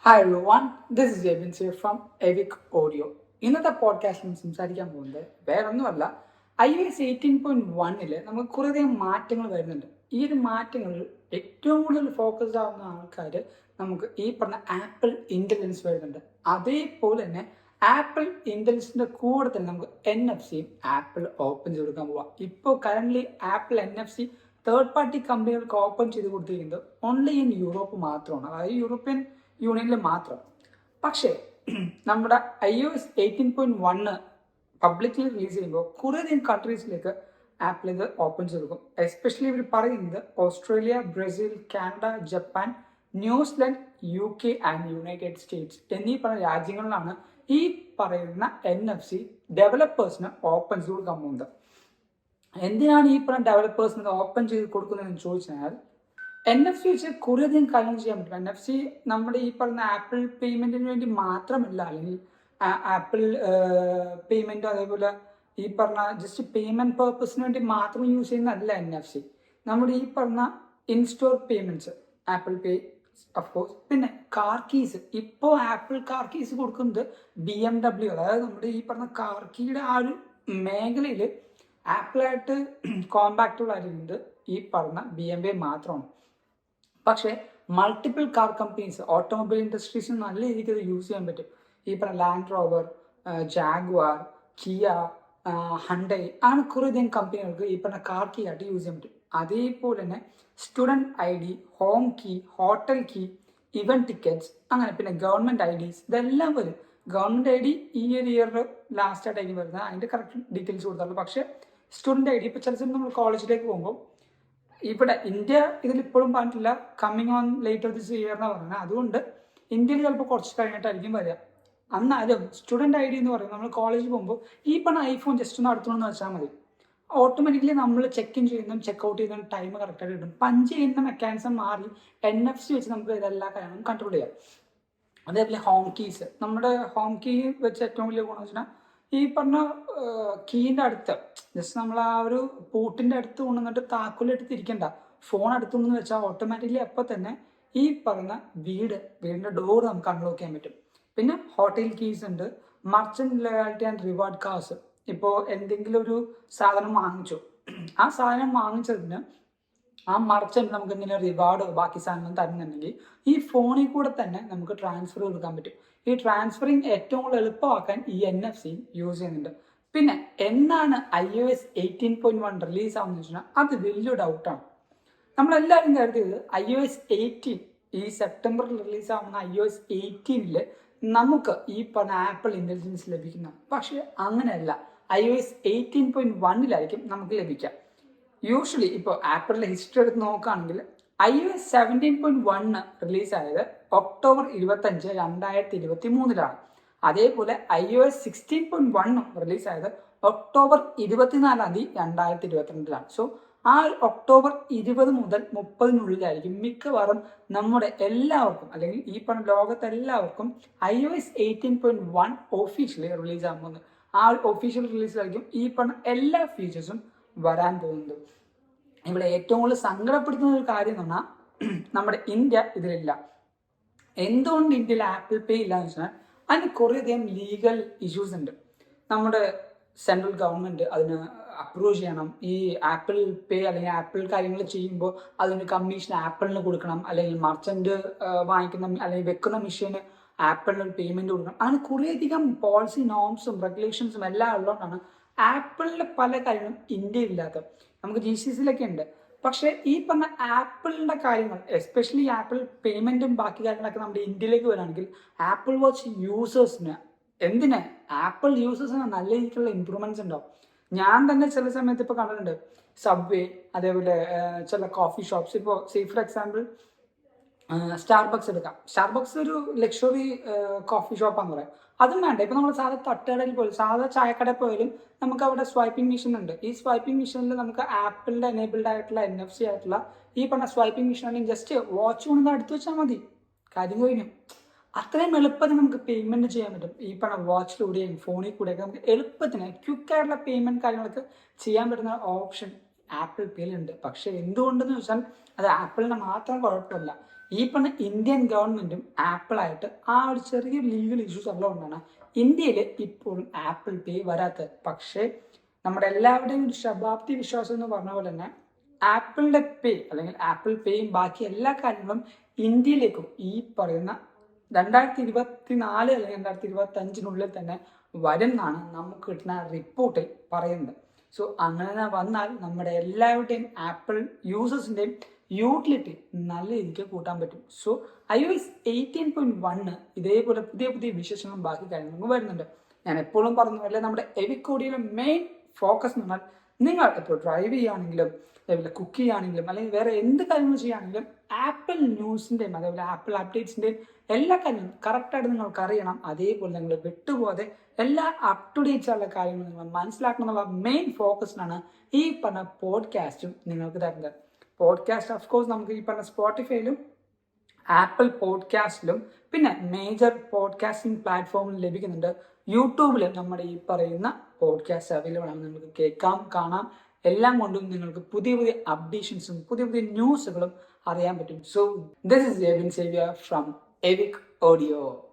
Hi everyone, this is Jebin Seer from evict audio. ഇന്നത്തെ പോഡ്കാസ്റ്റിൽ സംസാരിക്കാൻ പോകുന്നത് വേറൊന്നുമല്ല, iOS 18.1 നമുക്ക് കുറേയധികം മാറ്റങ്ങൾ വരുന്നുണ്ട്. ഈ ഒരു മാറ്റങ്ങളിൽ ഏറ്റവും കൂടുതൽ ഫോക്കസ്ഡ് ആവുന്ന ആൾക്കാർ നമുക്ക് ഈ പറഞ്ഞ ആപ്പിൾ ഇൻ്റലിജൻസ് വരുന്നുണ്ട്. അതേപോലെ തന്നെ ആപ്പിൾ ഇൻ്റലിജൻസിൻ്റെ കൂടെ തന്നെ നമുക്ക് NFC ആപ്പിൾ ഓപ്പൺ ചെയ്ത് കൊടുക്കാൻ പോവാം. ഇപ്പോൾ currently apple NFC third party കമ്പനികൾക്ക് ഓപ്പൺ ചെയ്ത് കൊടുത്തിരിക്കുന്നത് ഓൺലി ഇൻ യൂറോപ്പ് മാത്രമാണ്, അതായത് യൂറോപ്യൻ യൂണിയനിൽ മാത്രം. പക്ഷേ നമ്മുടെ iOS 18.1 പബ്ലിക്കലി റിലീസ് ചെയ്യുമ്പോൾ കുറേയധികം കൺട്രീസിലേക്ക് ആപ്പിൾ ഇത് ഓപ്പൺ ചെയ്ത് കൊടുക്കും. എസ്പെഷ്യലി ഇവർ പറയുന്നത് Australia, Brazil, Canada, Japan, New Zealand, UK and United States എന്നീ പറഞ്ഞ രാജ്യങ്ങളിലാണ് ഈ പറയുന്ന NFC ഡെവലപ്പേഴ്സിന് ഓപ്പൺ ചെയ്ത് കൊടുക്കാൻ പോകുന്നത്. എന്തിനാണ് ഈ പറഞ്ഞ ഡെവലപ്പേഴ്സിന് ഓപ്പൺ ചെയ്ത് കൊടുക്കുന്നതെന്ന് ചോദിച്ചാൽ, NFC വെച്ച് കുറേയധികം കാര്യങ്ങൾ ചെയ്യാൻ പറ്റും. NFC നമ്മുടെ ഈ പറഞ്ഞ ആപ്പിൾ പേയ്മെന്റിന് വേണ്ടി മാത്രമല്ല, അല്ലെങ്കിൽ ആപ്പിൾ പേയ്മെന്റ് അതേപോലെ ഈ പറഞ്ഞ ജസ്റ്റ് പേയ്മെന്റ് പേർപ്പസിന് വേണ്ടി മാത്രം യൂസ് ചെയ്യുന്നതല്ല NFC. നമ്മുടെ ഈ പറഞ്ഞ in-store payments, Apple Pay of course, പിന്നെ കാർ കീസ്. ഇപ്പോൾ ആപ്പിൾ കാർ കീസ് കൊടുക്കുന്നത് BMW, അതായത് നമ്മുടെ ഈ പറഞ്ഞ കാർ കീയുടെ ആ ഒരു മേഖലയിൽ ആപ്പിളായിട്ട് കോമ്പാക്റ്റുള്ള ആയിരുന്നത് ഈ പറഞ്ഞ BMW മാത്രമാണ്. പക്ഷേ മൾട്ടിപ്പിൾ കാർ കമ്പനീസ്, ഓട്ടോമൊബൈൽ ഇൻഡസ്ട്രീസിന് നല്ല രീതിക്ക് അത് യൂസ് ചെയ്യാൻ പറ്റും. ഈ പറഞ്ഞ ലാൻഡ് റോവർ, ജാഗ്വാർ, കിയ, ഹണ്ടൈ അങ്ങനെ കുറേയധികം കമ്പനികൾക്ക് ഈ പറഞ്ഞ കാർ കീ ആയിട്ട് യൂസ് ചെയ്യാൻ പറ്റും. അതേപോലെ തന്നെ student ID, home key, hotel key, event tickets, അങ്ങനെ പിന്നെ ഗവൺമെൻറ് IDs ഇതെല്ലാം വരും. ഗവൺമെൻറ് ID ഈ ഒരു ഇയർ ലാസ്റ്റ് ആയിട്ടായിരിക്കും വരുന്നത്, അതിൻ്റെ കറക്റ്റ് ഡീറ്റെയിൽസ് കൊടുത്താലും. പക്ഷേ സ്റ്റുഡൻറ് ID ഇപ്പോൾ ചില സമയം നമ്മൾ കോളേജിലേക്ക് പോകുമ്പോൾ ഇവിടെ ഇന്ത്യ ഇതിലിപ്പോഴും പറഞ്ഞിട്ടില്ല, coming on later this year എന്നാണ് പറയുന്നത്. അതുകൊണ്ട് ഇന്ത്യയിൽ ചിലപ്പോൾ കുറച്ച് കഴിഞ്ഞിട്ടായിരിക്കും വരിക. എന്നാലും സ്റ്റുഡൻറ് ID എന്ന് പറയുന്നത് നമ്മൾ കോളേജിൽ പോകുമ്പോൾ ഈ പറഞ്ഞ ഐഫോൺ ജസ്റ്റ് ഒന്ന് അടുത്തോന്ന് വെച്ചാൽ മതി, ഓട്ടോമാറ്റിക്കലി നമ്മൾ ചെക്ക് ഇൻ ചെയ്യുന്നതും ചെക്ക് ഔട്ട് ചെയ്യുന്നതും ടൈം കറക്റ്റായിട്ട് കിട്ടും. പഞ്ച് ചെയ്യുന്ന മെക്കാനിസം മാറി NFC വെച്ച് നമുക്ക് ഇതെല്ലാ കാര്യങ്ങളും കൺട്രോൾ ചെയ്യാം. അതേപോലെ ഹോം കീസ്, നമ്മുടെ ഹോം കീ വെച്ച് ഏറ്റവും വലിയ ഗുണം വെച്ചാൽ ഈ പറഞ്ഞ കീൻ്റെ അടുത്ത് ജസ്റ്റ് നമ്മൾ ആ ഒരു പൂട്ടിൻ്റെ അടുത്ത് കൊണ്ടുവന്നിട്ട് താക്കോലെടുത്ത് ഇരിക്കണ്ട, ഫോൺ അടുത്തുണ്ടെന്ന് വെച്ചാൽ ഓട്ടോമാറ്റിക്കലി അപ്പോൾ തന്നെ ഈ പറഞ്ഞ വീടിൻ്റെ ഡോർ നമുക്ക് അൺലോക്ക് ചെയ്യാൻ പറ്റും. പിന്നെ ഹോട്ടൽ കീസ് ഉണ്ട്, merchant loyalty and reward cards. ഇപ്പോൾ എന്തെങ്കിലും ഒരു സാധനം വാങ്ങിച്ചു, ആ സാധനം വാങ്ങിച്ചതിന് ആ മർച്ചന്റ് നമുക്ക് എന്തെങ്കിലും റിവാർഡോ ബാക്കി സാധനങ്ങൾ തരുന്നുണ്ടെങ്കിൽ ഈ ഫോണിൽ കൂടെ തന്നെ നമുക്ക് ട്രാൻസ്ഫർ കൊടുക്കാൻ പറ്റും. ഈ ട്രാൻസ്ഫറിങ് ഏറ്റവും കൂടുതൽ എളുപ്പമാക്കാൻ ഈ NFC യൂസ് ചെയ്യുന്നുണ്ട്. പിന്നെ എന്നാണ് iOS 18.1 റിലീസ് ആവുന്നത് വെച്ചാൽ അത് വലിയ ഡൗട്ടാണ്. നമ്മളെല്ലാവരും കരുതിയത് iOS 18 ഈ സെപ്റ്റംബറിൽ റിലീസ് ആവുന്ന iOS 18 നമുക്ക് ഈ പറഞ്ഞ ആപ്പിൾ ഇന്റലിജൻസ് ലഭിക്കുന്ന. പക്ഷെ അങ്ങനെയല്ല, iOS 18.1 നമുക്ക് ലഭിക്കാം. യൂഷ്വലി ഇപ്പോൾ ആപ്പിളിന്റെ ഹിസ്റ്ററി എടുത്ത് നോക്കുകയാണെങ്കിൽ iOS 17.1 റിലീസായത് ഒക്ടോബർ 25, 2023 അതേപോലെ iOS 16.1 റിലീസായത് ഒക്ടോബർ 24, 2022. സോ ആ ഒക്ടോബർ 20 മുതൽ 30 മിക്കവാറും നമ്മുടെ എല്ലാവർക്കും, അല്ലെങ്കിൽ ഈ പറഞ്ഞ ലോകത്തെല്ലാവർക്കും iOS 18.1 ഒഫീഷ്യലി റിലീസ് ആകുന്നത്. ആ ഒരു ഒഫീഷ്യൽ റിലീസിലായിരിക്കും ഈ പറഞ്ഞ എല്ലാ ഫീച്ചേഴ്സും വരാൻ പോകുന്നത്. ഇവിടെ ഏറ്റവും കൂടുതൽ സങ്കടപ്പെടുത്തുന്ന ഒരു കാര്യം എന്ന് പറഞ്ഞാൽ നമ്മുടെ ഇന്ത്യ ഇതിലില്ല. എന്തുകൊണ്ട് ഇന്ത്യയിൽ ആപ്പിൾ പേ ഇല്ല എന്ന് വെച്ചാൽ അതിന് കുറേയധികം ലീഗൽ ഇഷ്യൂസ് ഉണ്ട്. നമ്മുടെ സെൻട്രൽ ഗവൺമെന്റ് അതിന് അപ്രൂവ് ചെയ്യണം. ഈ ആപ്പിൾ പേ അല്ലെങ്കിൽ ആപ്പിൾ കാര്യങ്ങൾ ചെയ്യുമ്പോൾ അതിന് കമ്മീഷൻ ആപ്പിളിന് കൊടുക്കണം, അല്ലെങ്കിൽ മർച്ചന്റ് വാങ്ങിക്കുന്ന അല്ലെങ്കിൽ വെക്കുന്ന മെഷീന് ആപ്പിളിന് ഒരു പേയ്മെന്റ് കൊടുക്കണം. അങ്ങനെ കുറേയധികം പോളിസി നോംസും റെഗുലേഷൻസും എല്ലാം ഉള്ളതുകൊണ്ടാണ് ആപ്പിളിലെ പല കാര്യങ്ങളും ഇന്ത്യയിലില്ലാത്ത. നമുക്ക് GCCയിലൊക്കെ ഉണ്ട്. പക്ഷേ ഈ പറഞ്ഞ ആപ്പിളിന്റെ കാര്യങ്ങൾ, എസ്പെഷ്യലി ആപ്പിൾ പേയ്മെന്റും ബാക്കി കാര്യങ്ങളൊക്കെ നമ്മുടെ ഇന്ത്യയിലേക്ക് വരികയാണെങ്കിൽ ആപ്പിൾ വാച്ച് യൂസേഴ്സിന്, എന്തിന് ആപ്പിൾ യൂസേഴ്സിന് നല്ല രീതിക്കുള്ള ഇമ്പ്രൂവ്മെന്റ്സ് ഉണ്ടാവും. ഞാൻ തന്നെ ചില സമയത്ത് ഇപ്പോൾ കണ്ടിട്ടുണ്ട്, സബ്വേ അതേപോലെ ചില കോഫി ഷോപ്സ്. ഇപ്പോൾ സേ ഫോർ എക്സാമ്പിൾ സ്റ്റാർബക്സ് എടുക്കാം. സ്റ്റാർബക്സ് ഒരു ലക്ഷറി കോഫി ഷോപ്പാന്ന് പറയാം. അതും വേണ്ട, ഇപ്പൊ നമ്മൾ സാധാ തട്ടുകടയിൽ പോലും, സാധാ ചായക്കടയിൽ പോയാലും നമുക്ക് അവിടെ സ്വൈപ്പിംഗ് മെഷീൻ ഉണ്ട്. ഈ സ്വൈപ്പിംഗ് മെഷീനിൽ നമുക്ക് ആപ്പിളിന്റെ എനേബിൾഡ് ആയിട്ടുള്ള NFC ആയിട്ടുള്ള ഈ പറഞ്ഞ സ്വൈപ്പിംഗ് മെഷീൻ ആണെങ്കിൽ ജസ്റ്റ് വാച്ച് കൊണ്ടുവന്ന് അടുത്ത് വെച്ചാൽ മതി, കാര്യം കഴിഞ്ഞു. അത്രയും എളുപ്പത്തിൽ നമുക്ക് പേയ്മെന്റ് ചെയ്യാൻ പറ്റും. ഈ പറഞ്ഞ വാച്ചിലൂടെയും ഫോണിൽ കൂടെയൊക്കെ നമുക്ക് എളുപ്പത്തിന് ക്വിക്കായിട്ടുള്ള പേയ്മെന്റ് കാര്യങ്ങളൊക്കെ ചെയ്യാൻ പറ്റുന്ന ഓപ്ഷൻ ആപ്പിൾ പേയിലുണ്ട്. പക്ഷെ എന്തുകൊണ്ടെന്ന് വെച്ചാൽ അത് ആപ്പിളിന് മാത്രം കുഴപ്പമില്ല. ഈ പറഞ്ഞ ഇന്ത്യൻ ഗവൺമെന്റും ആപ്പിളായിട്ട് ആ ഒരു ചെറിയ ലീഗൽ ഇഷ്യൂസ് ഉള്ളതുകൊണ്ടാണ് ഇന്ത്യയിൽ ഇപ്പോഴും ആപ്പിൾ പേ വരാത്തത്. പക്ഷേ നമ്മുടെ എല്ലാവരുടെയും ഒരു ശതാബ്ദി വിശ്വാസം എന്ന് പറഞ്ഞ പോലെ തന്നെ ആപ്പിളിന്റെ പേ അല്ലെങ്കിൽ ആപ്പിൾ പേയും ബാക്കി എല്ലാ കാര്യങ്ങളും ഇന്ത്യയിലേക്കും ഈ പറയുന്ന 2024 അല്ലെങ്കിൽ 2025 തന്നെ വരും എന്നാണ് നമുക്ക് കിട്ടുന്ന റിപ്പോർട്ടിൽ പറയുന്നത്. സോ അങ്ങനെ വന്നാൽ നമ്മുടെ എല്ലാവരുടെയും ആപ്പിൾ യൂസേഴ്സിൻ്റെയും യൂട്ടിലിറ്റി നല്ല രീതിക്ക് കൂട്ടാൻ പറ്റും. സോ iOS 18.1 ഇതേപോലെ പുതിയ പുതിയ വിശേഷങ്ങളും ബാക്കി കാര്യങ്ങളും വരുന്നുണ്ട്. ഞാൻ എപ്പോഴും പറഞ്ഞ പോലെ നമ്മുടെ എവിക് ഓഡിയോയിലെ മെയിൻ ഫോക്കസ് എന്ന് പറഞ്ഞാൽ നിങ്ങൾ ഇപ്പോൾ ഡ്രൈവ് ചെയ്യുകയാണെങ്കിലും അതേപോലെ കുക്ക് ചെയ്യുകയാണെങ്കിലും അല്ലെങ്കിൽ വേറെ എന്ത് കാര്യങ്ങൾ ചെയ്യുകയാണെങ്കിലും ആപ്പിൾ ന്യൂസിൻ്റെയും അതേപോലെ ആപ്പിൾ അപ്ഡേറ്റ്സിൻ്റെയും എല്ലാ കാര്യങ്ങളും കറക്റ്റായിട്ട് നിങ്ങൾക്ക് അറിയണം. അതേപോലെ നിങ്ങൾ വിട്ടുപോകാതെ എല്ലാ അപ് ടു ഡേറ്റ്സ് ഉള്ള കാര്യങ്ങൾ നിങ്ങൾ മനസ്സിലാക്കണം എന്നുള്ള മെയിൻ ഫോക്കസിനാണ് ഈ പറഞ്ഞ പോഡ്കാസ്റ്റും നിങ്ങൾക്ക് തരുന്നത്. പോഡ്കാസ്റ്റ് ഓഫ് കോഴ്സ് നമുക്ക് ഈ പറഞ്ഞ സ്പോട്ടിഫൈയിലും ആപ്പിൾ പോഡ്കാസ്റ്റിലും പിന്നെ മേജർ പോഡ്കാസ്റ്റിംഗ് പ്ലാറ്റ്ഫോമിൽ ലഭിക്കുന്നുണ്ട്. യൂട്യൂബിൽ നമ്മുടെ ഈ പറയുന്ന പോഡ്കാസ്റ്റ് അവൈലബിൾ ആണ്. നിങ്ങൾക്ക് കേൾക്കാം, കാണാം, എല്ലാം കൊണ്ടും നിങ്ങൾക്ക് പുതിയ പുതിയ അപ്ഡേഷൻസും പുതിയ പുതിയ ന്യൂസുകളും അറിയാൻ പറ്റും. So this is Ebin Xavier from evict audio.